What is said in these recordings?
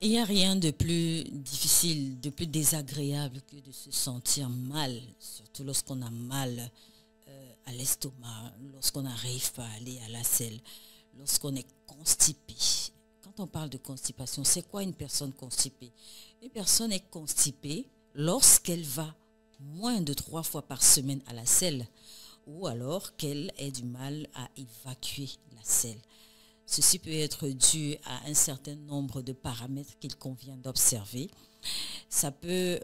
Il n'y a rien de plus difficile, de plus désagréable que de se sentir mal, surtout lorsqu'on a mal à l'estomac, lorsqu'on n'arrive pas à aller à la selle, lorsqu'on est constipé. Quand on parle de constipation, c'est quoi une personne constipée? Une personne est constipée lorsqu'elle va moins de 3 fois par semaine à la selle ou alors qu'elle ait du mal à évacuer la selle. Ceci peut être dû à un certain nombre de paramètres qu'il convient d'observer. Ça peut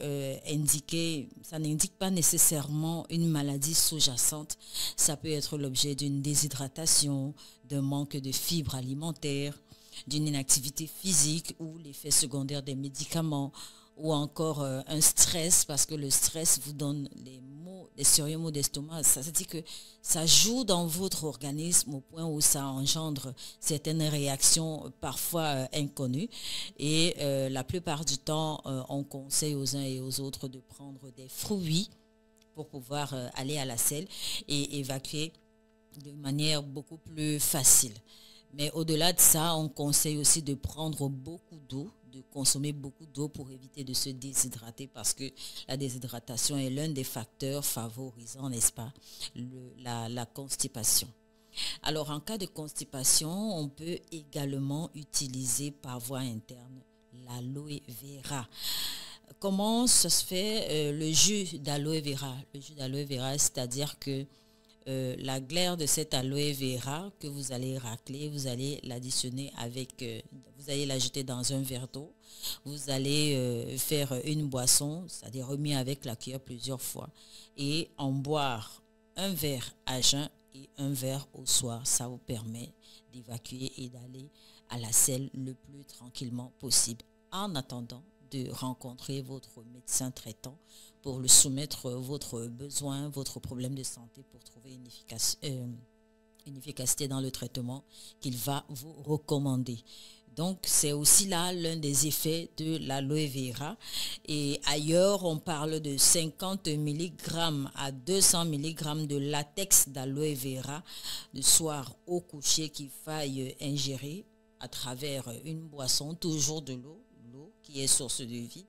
indiquer, ça n'indique pas nécessairement une maladie sous-jacente. Ça peut être l'objet d'une déshydratation, d'un manque de fibres alimentaires, d'une inactivité physique ou l'effet secondaire des médicaments ou encore un stress, parce que le stress vous donne des sérieux maux d'estomac. Ça veut dire que ça joue dans votre organisme au point où ça engendre certaines réactions parfois inconnues. Et la plupart du temps, on conseille aux uns et aux autres de prendre des fruits pour pouvoir aller à la selle et évacuer de manière beaucoup plus facile. Mais au-delà de ça, on conseille aussi de prendre beaucoup d'eau, de consommer beaucoup d'eau pour éviter de se déshydrater parce que la déshydratation est l'un des facteurs favorisant, n'est-ce pas, la constipation. Alors, en cas de constipation, on peut également utiliser par voie interne l'aloe vera. Comment ça se fait le jus d'aloe vera? Le jus d'aloe vera, c'est-à-dire que la glaire de cette aloe vera que vous allez racler, vous allez l'additionner avec, vous allez l'ajouter dans un verre d'eau. Vous allez faire une boisson, c'est-à-dire remis avec la cuillère plusieurs fois et en boire un verre à jeun et un verre au soir. Ça vous permet d'évacuer et d'aller à la selle le plus tranquillement possible. En attendant de rencontrer votre médecin traitant pour lui soumettre votre besoin, votre problème de santé pour trouver une efficacité dans le traitement qu'il va vous recommander. Donc, c'est aussi là l'un des effets de l'aloe vera. Et ailleurs, on parle de 50 mg à 200 mg de latex d'aloe vera le soir au coucher qu'il faille ingérer à travers une boisson, toujours de l'eau qui est source de vie.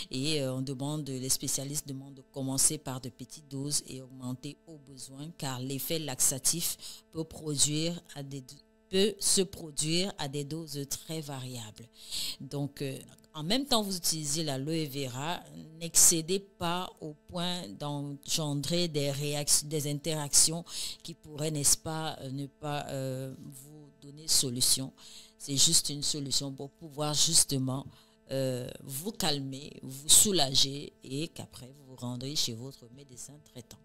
Et les spécialistes demandent de commencer par de petites doses et augmenter au besoin car l'effet laxatif peut se produire à des doses très variables. Donc, en même temps, vous utilisez l'aloe vera, n'excédez pas au point d'engendrer des interactions qui pourraient, n'est-ce pas, ne pas vous donner solution. C'est juste une solution pour pouvoir justement vous calmer, vous soulager et qu'après vous vous rendrez chez votre médecin traitant.